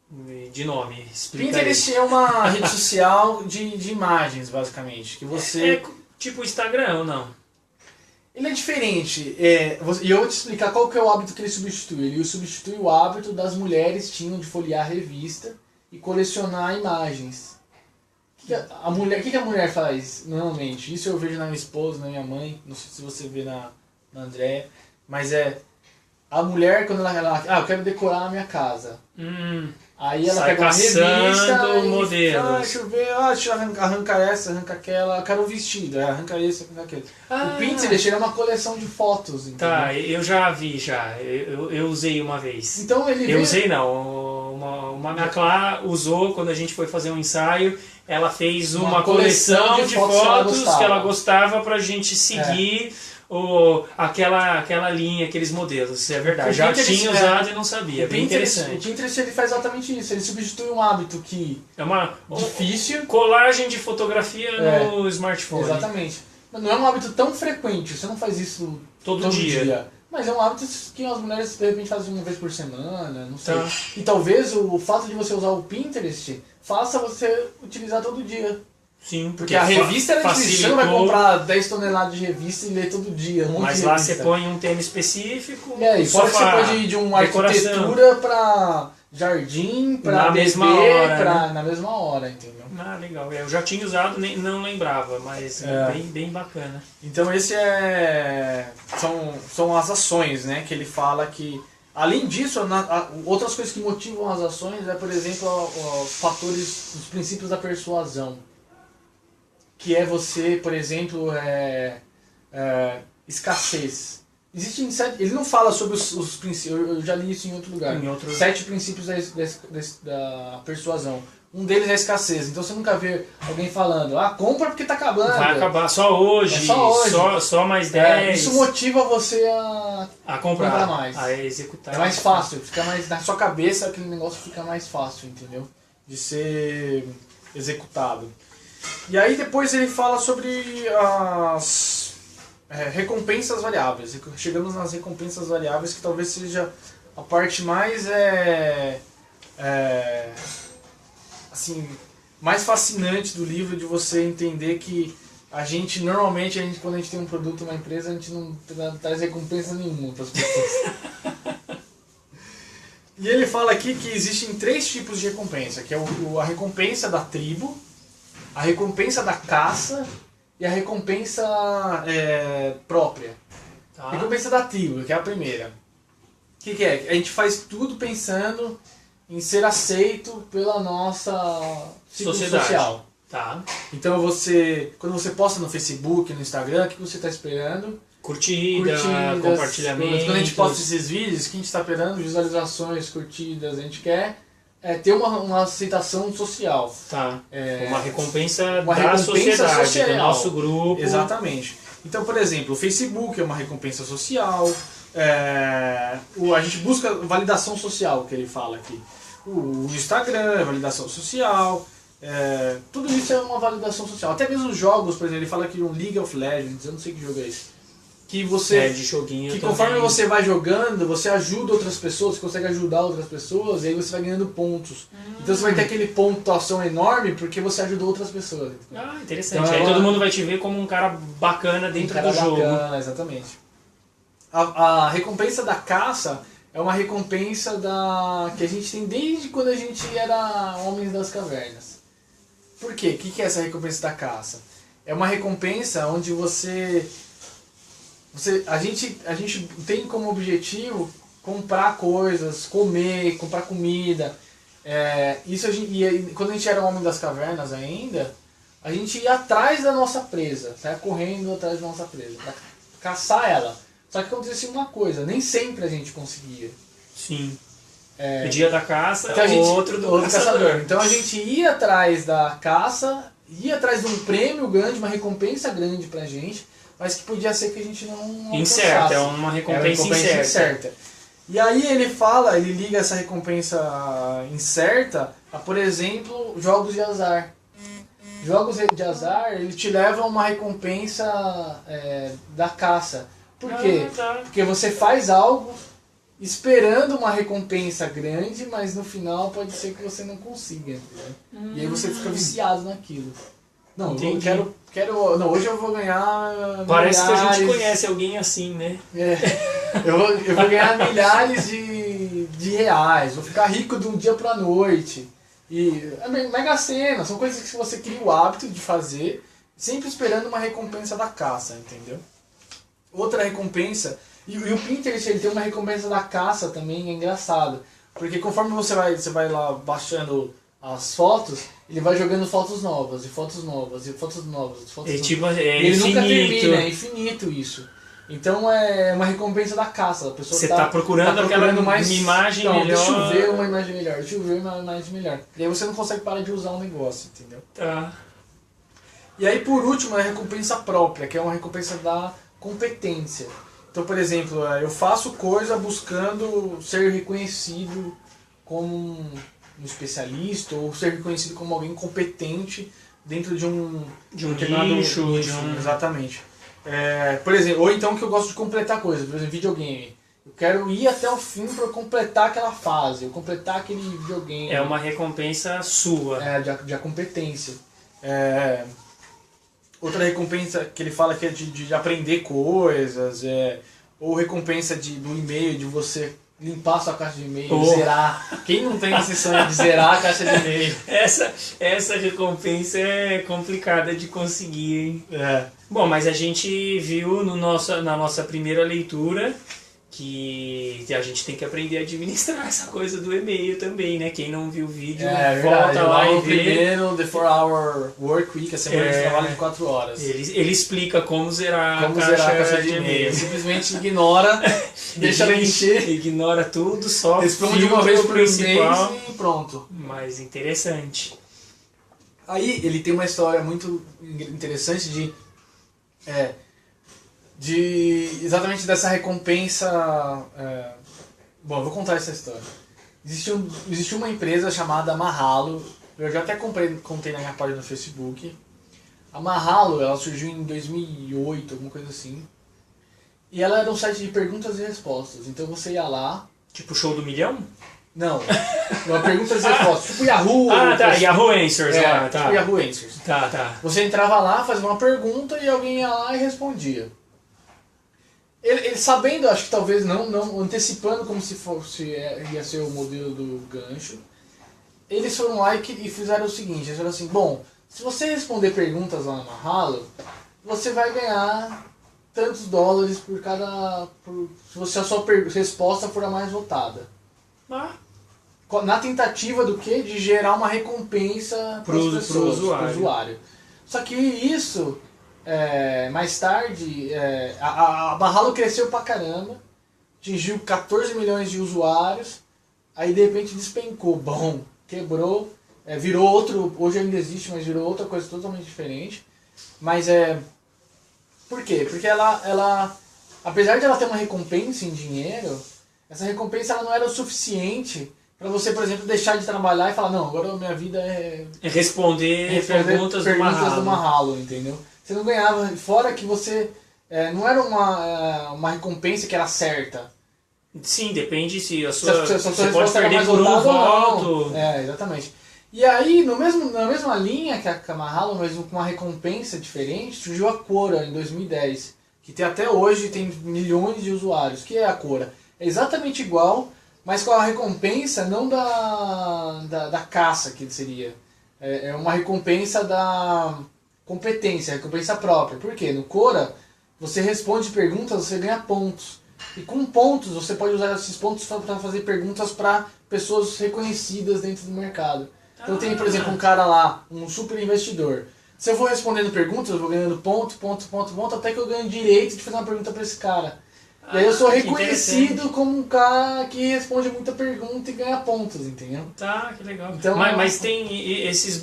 De nome, explica Pinterest é uma rede social de imagens, basicamente. Que você... tipo Instagram ou não? Ele é diferente. E eu vou te explicar qual que é o hábito que ele substitui. Ele substitui o hábito das mulheres tinham de folhear a revista e colecionar imagens. O que a mulher faz normalmente? Isso eu vejo na minha esposa, na minha mãe, não sei se você vê na Andréia, mas a mulher, quando ela eu quero decorar a minha casa. Aí ela pega uma revista modelos. Deixa eu ver, deixa eu arrancar essa, arranca aquela, eu quero um vestido, arranca esse, arranca aquele. O Pinterest é uma coleção de fotos, entendeu? Tá, eu já vi eu usei uma vez. Então usei não, uma minha Clá usou quando a gente foi fazer um ensaio, ela fez uma coleção de fotos que ela gostava pra gente seguir. Aquela linha, aqueles modelos, isso é verdade. Já tinha usado e não sabia, bem interessante. O Pinterest ele faz exatamente isso, ele substitui um hábito que é uma difícil. Colagem de fotografia no smartphone. Exatamente. Mas não é um hábito tão frequente, você não faz isso todo dia. Mas é um hábito que as mulheres de repente fazem uma vez por semana, não sei. Tá. E talvez o fato de você usar o Pinterest faça você utilizar todo dia. Sim, porque a revista era difícil, você não vai comprar 10 toneladas de revista e ler todo dia. Mas lá você põe um tema específico. E fora que você pode ir de uma arquitetura para jardim, para bebê, na mesma hora, entendeu? Legal. Eu já tinha usado, não lembrava, mas bem bacana. Então esse são as ações, né? Que ele fala que, além disso, outras coisas que motivam as ações por exemplo, os fatores, os princípios da persuasão. Que é você, por exemplo, escassez. Existem 7... Ele não fala sobre os princípios... Eu já li isso em outro lugar. 7 princípios da persuasão. Um deles é a escassez. Então você nunca vê alguém falando, compra porque tá acabando. Vai acabar só hoje. Só mais 10. Isso motiva você a comprar mais. A executar. É mais fácil. Fica mais na sua cabeça, aquele negócio fica mais fácil, entendeu? De ser executado. E aí depois ele fala sobre as recompensas variáveis. Chegamos nas recompensas variáveis, que talvez seja a parte mais assim, mais fascinante do livro, de você entender que normalmente quando a gente tem um produto, uma empresa, a gente não traz recompensa nenhuma para as pessoas. E ele fala aqui que existem 3 tipos de recompensa, que é a recompensa da tribo, a recompensa da caça e a recompensa própria. Tá. Recompensa da tribo, que é a primeira. O que é? A gente faz tudo pensando em ser aceito pela nossa sociedade. Social. Tá. Então quando você posta no Facebook, no Instagram, o que você está esperando? Curtidas, compartilhamentos. Quando a gente posta esses vídeos, o que a gente está esperando? Visualizações, curtidas, a gente quer ter uma aceitação social. Tá. Uma recompensa da sociedade, social. Do nosso grupo. Exatamente. Então, por exemplo, o Facebook é uma recompensa social. A gente busca validação social, que ele fala aqui. O Instagram é validação social. Tudo isso é uma validação social. Até mesmo os jogos, por exemplo, ele fala aqui um League of Legends, eu não sei que jogo é esse. Que você, de joguinho que também. Conforme você vai jogando, você ajuda outras pessoas, você consegue ajudar outras pessoas, e aí você vai ganhando pontos. Então você vai ter aquele pontuação enorme porque você ajudou outras pessoas. Interessante. Então, aí todo mundo vai te ver como um cara bacana dentro do jogo. Bacana, exatamente. A recompensa da caça é uma recompensa que a gente tem desde quando a gente era homens das cavernas. Por quê? O que é essa recompensa da caça? É uma recompensa onde a gente tem como objetivo comprar coisas, comer, comprar comida. Quando a gente era homem das cavernas ainda, a gente ia atrás da nossa presa, saia correndo atrás da nossa presa, para caçar ela. Só que acontecia uma coisa, nem sempre a gente conseguia. Sim. O dia da caça, então outro caçador. Então a gente ia atrás da caça, ia atrás de um prêmio grande, uma recompensa grande pra gente, mas que podia ser que a gente não incerta, é uma recompensa incerta. E aí ele liga essa recompensa incerta a, por exemplo, jogos de azar. Jogos de azar, ele te leva a uma recompensa da caça. Por quê? Porque você faz algo esperando uma recompensa grande, mas no final pode ser que você não consiga. E aí você fica viciado naquilo. Não, entendi. Eu quero. Não, hoje eu vou ganhar. Parece milhares, que a gente conhece alguém assim, né? Eu vou ganhar milhares de reais, vou ficar rico de um dia pra noite. E Mega Sena, são coisas que você cria o hábito de fazer, sempre esperando uma recompensa da caça, entendeu? Outra recompensa. E o Pinterest, ele tem uma recompensa da caça também, é engraçado. Porque conforme você vai lá baixando as fotos, ele vai jogando fotos novas, e fotos novas, e fotos novas, e fotos novas. Tipo, ele infinito. Nunca termina, é infinito isso. Então é uma recompensa da caça. A pessoa você está procurando aquela uma imagem melhor. Deixa eu ver uma imagem melhor. E aí você não consegue parar de usar o negócio, entendeu? Tá. E aí por último a recompensa própria, que é uma recompensa da competência. Então, por exemplo, eu faço coisa buscando ser reconhecido como um especialista ou ser reconhecido como alguém competente dentro de um nicho. Exatamente. Por exemplo, ou então que eu gosto de completar coisas, por exemplo, videogame. Eu quero ir até o fim para completar aquela fase, completar aquele videogame. É uma recompensa sua. De competência. Outra recompensa que ele fala que é de aprender coisas, ou recompensa do e-mail, de você limpar a sua caixa de e-mail, zerar. Quem não tem esse sonho de zerar a caixa de e-mail? Essa recompensa é complicada de conseguir, hein? Bom, mas a gente viu na nossa primeira leitura que a gente tem que aprender a administrar essa coisa do e-mail também, né? Quem não viu o vídeo, volta verdade, lá e vê. Primeiro, The 4-Hour Work Week, a semana de trabalho de 4 horas. Ele explica como zerar a caixa de e-mail. Simplesmente ignora, deixa ela encher. Ignora tudo, só responde uma vez por principal mês e pronto. Mais interessante. Aí ele tem uma história muito interessante de exatamente dessa recompensa. Bom, eu vou contar essa história. Existiu uma empresa chamada Mahalo, eu já até contei na minha página no Facebook. A Mahalo, ela surgiu em 2008, alguma coisa assim. E ela era um site de perguntas e respostas. Então você ia lá... Tipo Show do Milhão? Não. Uma perguntas e respostas. Tipo Yahoo. Yahoo Answers lá. Tipo Yahoo Answers. Tá. Você entrava lá, fazia uma pergunta e alguém ia lá e respondia. Ele sabendo, acho que talvez não antecipando como se ia ser o modelo do gancho, eles foram lá e fizeram o seguinte, eles falaram assim, bom, se você responder perguntas lá na Mahalo, você vai ganhar tantos dólares se a sua resposta for a mais votada. Na tentativa do quê? De gerar uma recompensa para as pessoas, para o usuário. Só que isso... mais tarde, a Mahalo cresceu pra caramba, atingiu 14 milhões de usuários, aí de repente despencou, quebrou, virou outro, hoje ainda existe, mas virou outra coisa totalmente diferente. Mas por quê? Porque ela apesar de ela ter uma recompensa em dinheiro, essa recompensa ela não era o suficiente para você, por exemplo, deixar de trabalhar e falar, não, agora a minha vida é responder perguntas do Mahalo, entendeu? Você não ganhava, fora que você... não era uma recompensa que era certa. Sim, depende se a sua você pode perder por um voto. Exatamente. E aí, na mesma linha que a Mahalo, mas com uma recompensa diferente, surgiu a Quora em 2010. Que até hoje tem milhões de usuários. O que é a Quora? É exatamente igual, mas com a recompensa não da caça, que seria. É uma recompensa da... competência, recompensa própria. Por quê? No Quora, você responde perguntas, você ganha pontos. E com pontos, você pode usar esses pontos para fazer perguntas para pessoas reconhecidas dentro do mercado. Então tem, por exemplo, um cara lá, um super investidor. Se eu vou respondendo perguntas, eu vou ganhando ponto, até que eu ganho direito de fazer uma pergunta para esse cara. E aí eu sou reconhecido como um cara que responde muita pergunta e ganha pontos, entendeu? Tá, que legal. Então, mas tem essas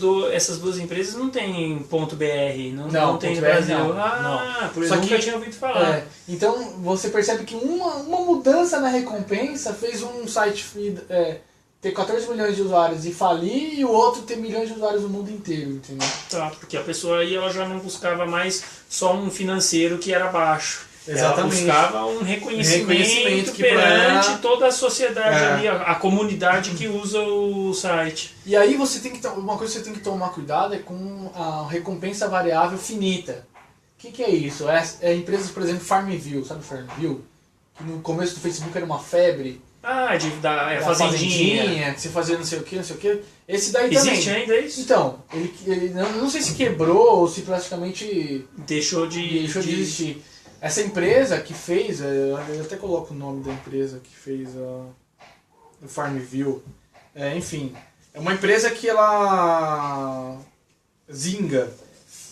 duas empresas não tem ponto .br, não tem no Brasil. Não. Por isso eu nunca tinha ouvido falar. Então você percebe que uma mudança na recompensa fez um site ter 14 milhões de usuários e falir e o outro ter milhões de usuários no mundo inteiro, entendeu? Tá, porque a pessoa aí ela já não buscava mais só um financeiro que era baixo. Exatamente. Ela buscava um reconhecimento perante toda a sociedade ali, a comunidade que usa o site. E aí uma coisa que você tem que tomar cuidado é com a recompensa variável finita. O que é isso? Empresas, por exemplo, Farmville, sabe Farmville? Que no começo do Facebook era uma febre. Da fazendinha. Que você fazia não sei o que. Esse daí existe também. Ainda isso? Então, ele não sei se quebrou ou se praticamente deixou de existir. Essa empresa que fez, eu até coloco o nome da empresa que fez o Farmville, enfim, é uma empresa que ela... Zynga.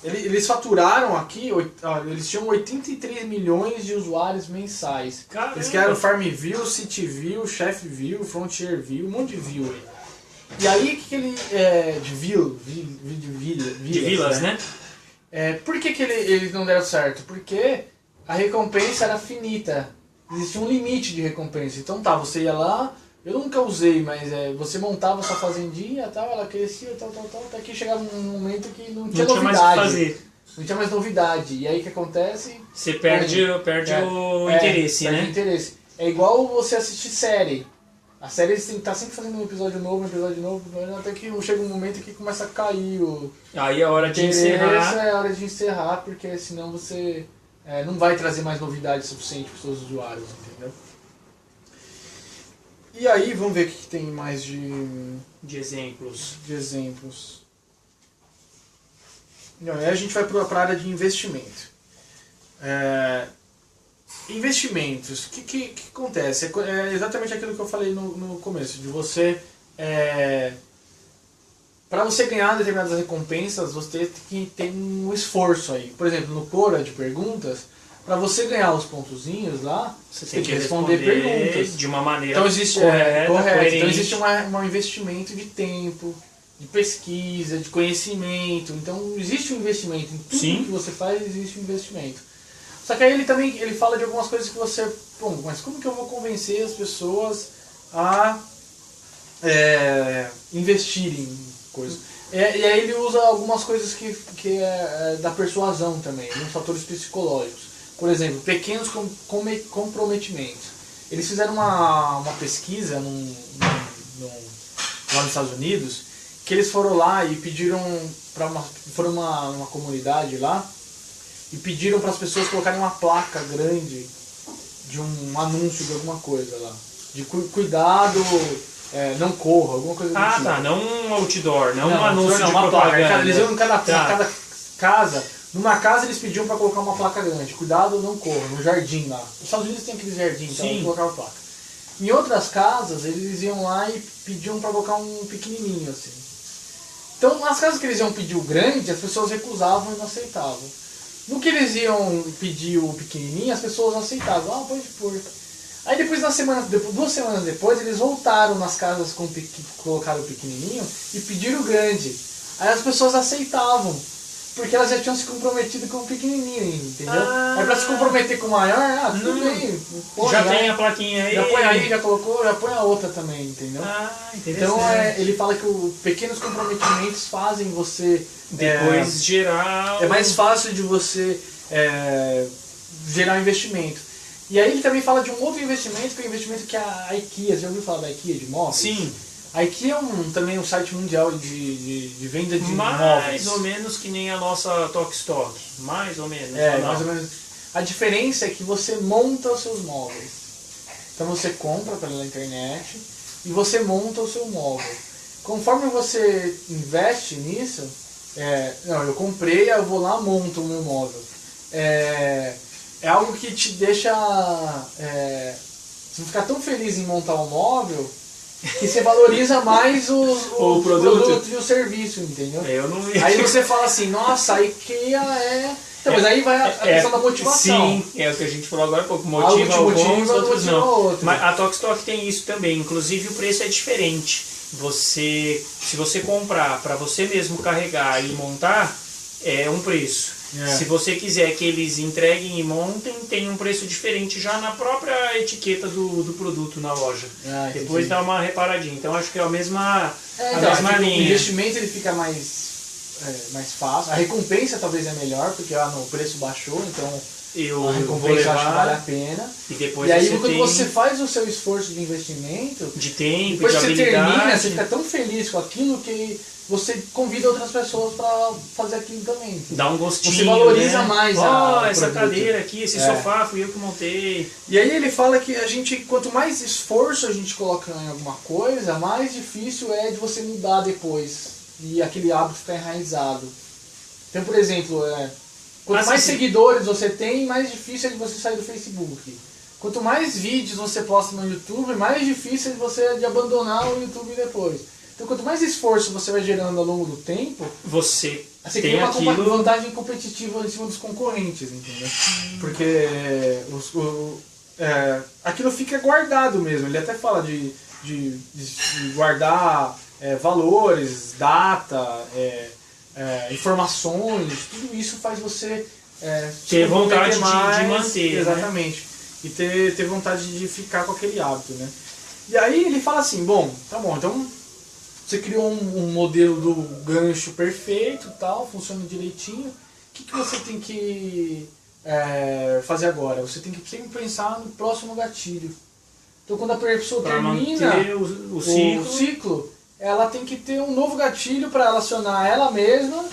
Eles faturaram aqui, eles tinham 83 milhões de usuários mensais. Caramba. Eles criaram Farmville, Cityville, Chefville, Frontierville, um monte de view aí. E aí, o que ele... de vilas, né? Por que eles não deram certo? Porque a recompensa era finita. Existia um limite de recompensa. Então você ia lá, eu nunca usei, mas você montava sua fazendinha, ela crescia, até que chegava um momento que não tinha novidade. Mais o que fazer. Não tinha mais novidade. E aí o que acontece? Você perde o interesse, né? Perde o interesse. É igual você assistir série. A série tem que estar sempre fazendo um episódio novo, até que chega um momento que começa a cair o... Aí é hora de encerrar. É hora de encerrar, porque senão você não vai trazer mais novidade suficiente para os seus usuários, entendeu? E aí, vamos ver o que tem mais de exemplos. E aí a gente vai para a área de investimento. Investimentos. O que acontece? É exatamente aquilo que eu falei no começo, de você... para você ganhar determinadas recompensas, você tem que ter um esforço aí. Por exemplo, no Quora de perguntas, para você ganhar os pontozinhos lá, você tem que responder perguntas. De uma maneira então, existe, correta. Então existe um investimento de tempo, de pesquisa, de conhecimento. Então existe um investimento. Em tudo Sim. que você faz, existe um investimento. Só que aí ele fala de algumas coisas que você... Bom, mas como que eu vou convencer as pessoas a investirem em coisas? E aí ele usa algumas coisas que é da persuasão também, uns fatores psicológicos. Por exemplo, pequenos comprometimentos. Eles fizeram uma pesquisa lá nos Estados Unidos, que eles foram lá e pediram foram uma comunidade lá, e pediram para as pessoas colocarem uma placa grande de um anúncio de alguma coisa lá. De cuidado, não corra, alguma coisa do tipo. Ah, tá, não um outdoor, não um anúncio de uma propaganda. placa. Eles iam em cada casa, numa casa eles pediam para colocar uma placa grande, cuidado, não corra, no jardim lá. Nos Estados Unidos tem aquele jardim, então eles colocavam placa. Em outras casas, eles iam lá e pediam para colocar um pequenininho assim. Então, nas casas que eles iam pedir o grande, as pessoas recusavam e não aceitavam. No que eles iam pedir o pequenininho, as pessoas aceitavam. Pode pôr. Aí depois, 2 semanas depois, eles voltaram nas casas que colocaram o pequenininho e pediram o grande. Aí as pessoas aceitavam, porque elas já tinham se comprometido com o pequenininho, entendeu? Aí pra se comprometer com o maior, tudo bem. Pô, já tem a plaquinha aí. Já põe aí, já colocou, já põe a outra também, entendeu? Interessante. Então ele fala que os pequenos comprometimentos fazem você... Depois gerar... É mais fácil de você gerar um investimento. E aí ele também fala de um outro investimento, que é o investimento que a IKEA, já ouviu falar da IKEA de móveis? Sim. A IKEA é também um site mundial de venda de móveis. Mais ou menos que nem a nossa Tok-Stock. Mais ou menos. Mais ou menos. A diferença é que você monta os seus móveis. Então você compra pela internet e você monta o seu móvel. Conforme você investe nisso, eu comprei, eu vou lá, monto o meu móvel. É algo que te deixa... você ficar tão feliz em montar um móvel que você valoriza mais o produto e o serviço, entendeu? Aí você fala assim, nossa, a IKEA Então, mas aí vai a questão da motivação. Sim, é o que a gente falou agora, pouco motiva alguns, outros não. Mas a Tok-Stock tem isso também, inclusive o preço é diferente. Se você comprar para você mesmo carregar e montar, é um preço. Se você quiser que eles entreguem e montem, tem um preço diferente já na própria etiqueta do produto na loja. Depois dá uma reparadinha. Então acho que é a mesma linha. O investimento ele fica mais fácil. A recompensa talvez é melhor, porque o preço baixou, então a recompensa eu acho que vale a pena. E aí quando você faz o seu esforço de investimento, de tempo, depois de você habilidade, termina, você fica tão feliz com aquilo que você convida outras pessoas para fazer aquilo também. Dá um gostinho. Você valoriza mais essa cadeira aqui, esse sofá, fui eu que montei. E aí ele fala que quanto mais esforço a gente coloca em alguma coisa, mais difícil é de você mudar depois. E aquele hábito ficar enraizado. Então, por exemplo, quanto mais seguidores você tem, mais difícil é de você sair do Facebook. Quanto mais vídeos você posta no YouTube, mais difícil é de você abandonar o YouTube depois. Então, quanto mais esforço você vai gerando ao longo do tempo, você cria uma vantagem competitiva em cima dos concorrentes, entendeu? Porque aquilo fica guardado mesmo. Ele até fala de guardar valores, data, informações, tudo isso faz você ter vontade de manter. Exatamente. Né? E ter vontade de ficar com aquele hábito, né? E aí ele fala assim, tá bom, então você criou um modelo do gancho perfeito, tal, funciona direitinho. O que você tem que fazer agora? Você tem que sempre pensar no próximo gatilho. Então quando a pessoa termina o ciclo, ela tem que ter um novo gatilho para relacionar ela mesma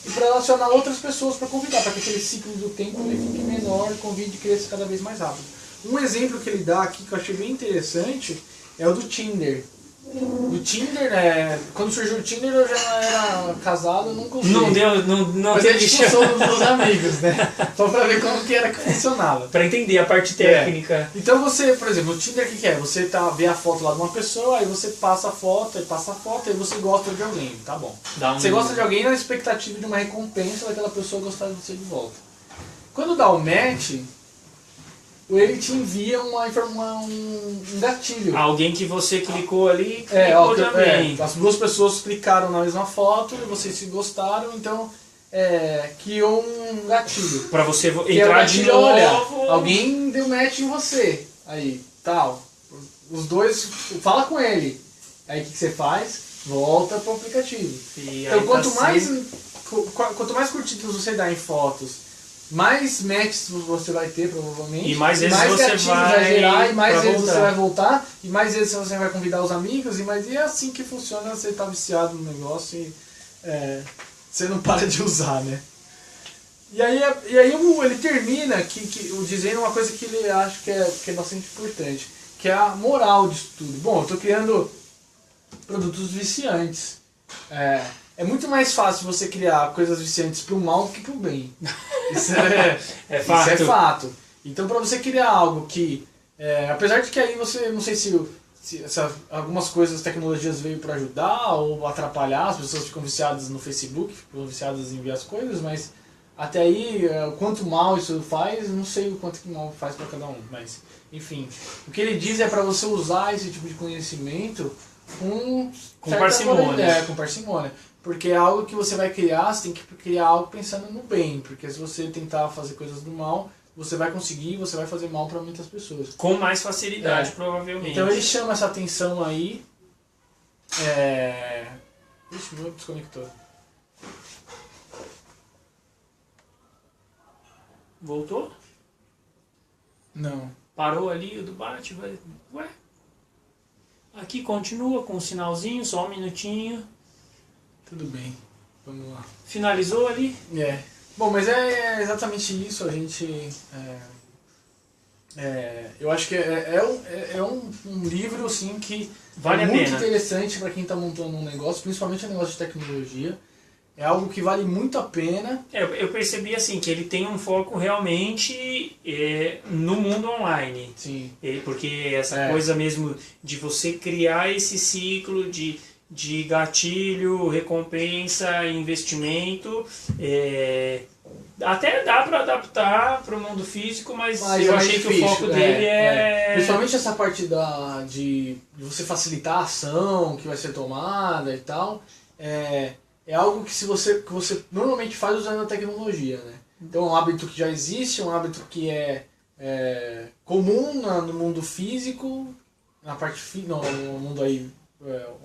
e para relacionar outras pessoas para convidar, para que aquele ciclo do tempo ele fique menor e convide e cresça cada vez mais rápido. Um exemplo que ele dá aqui que eu achei bem interessante é o do Tinder. O Tinder, né? Quando surgiu o Tinder eu já era casado, eu nunca usei. Não deu, não Mas teve a discussão dos amigos, né? Só pra ver como que era que funcionava. Pra entender a parte técnica. Então você, por exemplo, o Tinder o que é? Você vê a foto lá de uma pessoa, aí você passa a foto, aí você gosta de alguém, tá bom. Você gosta de alguém na expectativa de uma recompensa daquela pessoa gostar de você de volta. Quando dá o match, ele te envia um gatilho. Alguém que você clicou ali, clicou também. As duas pessoas clicaram na mesma foto e vocês se gostaram, então criou um gatilho. Pra você entrar de novo. Olha, alguém deu match em você. Aí, tal. Os dois, fala com ele. Aí o que você faz? Volta pro aplicativo. Então quanto mais curtidas você dá em fotos, mais matches você vai ter, provavelmente. E mais vezes você vai gerar, e mais vezes você vai voltar, e mais vezes você vai convidar os amigos, e é assim que funciona, você tá viciado no negócio e você não para de usar, né? E aí ele termina dizendo uma coisa que ele acha que é bastante importante, que é a moral disso tudo. Bom, eu tô criando produtos viciantes. É muito mais fácil você criar coisas viciantes pro mal do que pro bem. Isso é fato. Isso é fato. Então, para você criar algo que, apesar de que aí você, não sei se algumas coisas, tecnologias veio para ajudar ou atrapalhar, as pessoas ficam viciadas no Facebook, ficam viciadas em enviar as coisas, mas até aí, quanto mal isso faz, não sei o quanto que mal faz para cada um, mas enfim. O que ele diz é para você usar esse tipo de conhecimento com parcimônia. Com parcimônia. Porque é algo que você vai criar, você tem que criar algo pensando no bem. Porque se você tentar fazer coisas do mal, você vai conseguir, você vai fazer mal para muitas pessoas. Com mais facilidade, provavelmente. Então ele chama essa atenção aí. Ixi, meu desconectou. Voltou? Não. Parou ali o do bate? Ué? Aqui continua com um sinalzinho, só um minutinho. Tudo bem, vamos lá. Finalizou ali? Bom, mas é exatamente isso, a gente... eu acho que é um livro assim, que vale muito interessante para quem está montando um negócio, principalmente um negócio de tecnologia. É algo que vale muito a pena. Eu percebi assim, que ele tem um foco realmente no mundo online. Sim. Porque essa coisa mesmo de você criar esse ciclo de gatilho, recompensa, investimento, até dá para adaptar para o mundo físico, mas eu achei que o foco dele principalmente essa parte de você facilitar a ação que vai ser tomada e tal, é algo que você normalmente faz usando a tecnologia, né? Então é um hábito que já existe, é um hábito que é comum no mundo físico, no mundo aí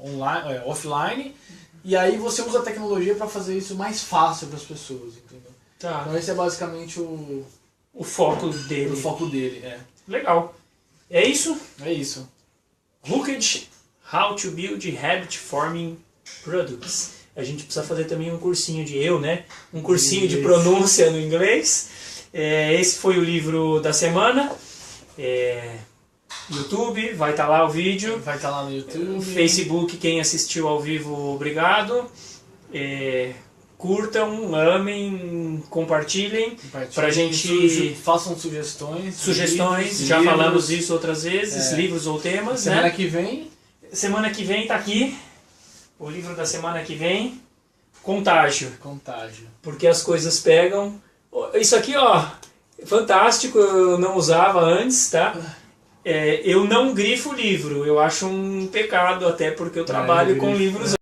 online, offline, e aí você usa a tecnologia para fazer isso mais fácil para as pessoas, entendeu? Tá. Então esse é basicamente o foco dele. O foco dele, Legal. É isso? É isso. Hooked, How to Build Habit Forming Products. A gente precisa fazer também um cursinho um cursinho de pronúncia no inglês. Esse foi o livro da semana. YouTube, vai estar lá o vídeo. Vai estar lá no YouTube. Facebook, quem assistiu ao vivo, obrigado. Curtam, amem, compartilhem. Pra gente... Façam sugestões. Já falamos isso outras vezes, livros ou temas. Semana que vem. Semana que vem tá aqui. O livro da semana que vem, Contágio. Porque as coisas pegam. Isso aqui, ó, fantástico, eu não usava antes, tá? Eu não grifo livro, eu acho um pecado, até porque eu trabalho com livros.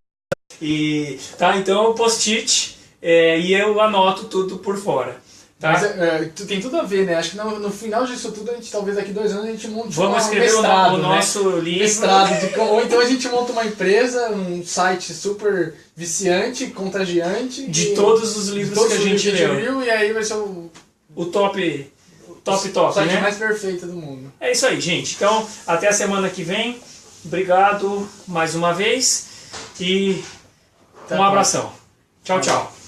Então eu post-it e eu anoto tudo por fora. Tá? Mas tem tudo a ver, né? Acho que no final disso tudo, talvez daqui 2 anos a gente monte Vamos escrever mestrado, o nosso livro. Ou então a gente monta uma empresa, um site super viciante, contagiante. De todos os livros que a gente leu. E aí vai ser o top, o site né? mais perfeito do mundo. É isso aí, gente. Então, até a semana que vem. Obrigado mais uma vez. E um abração. Tchau, tchau.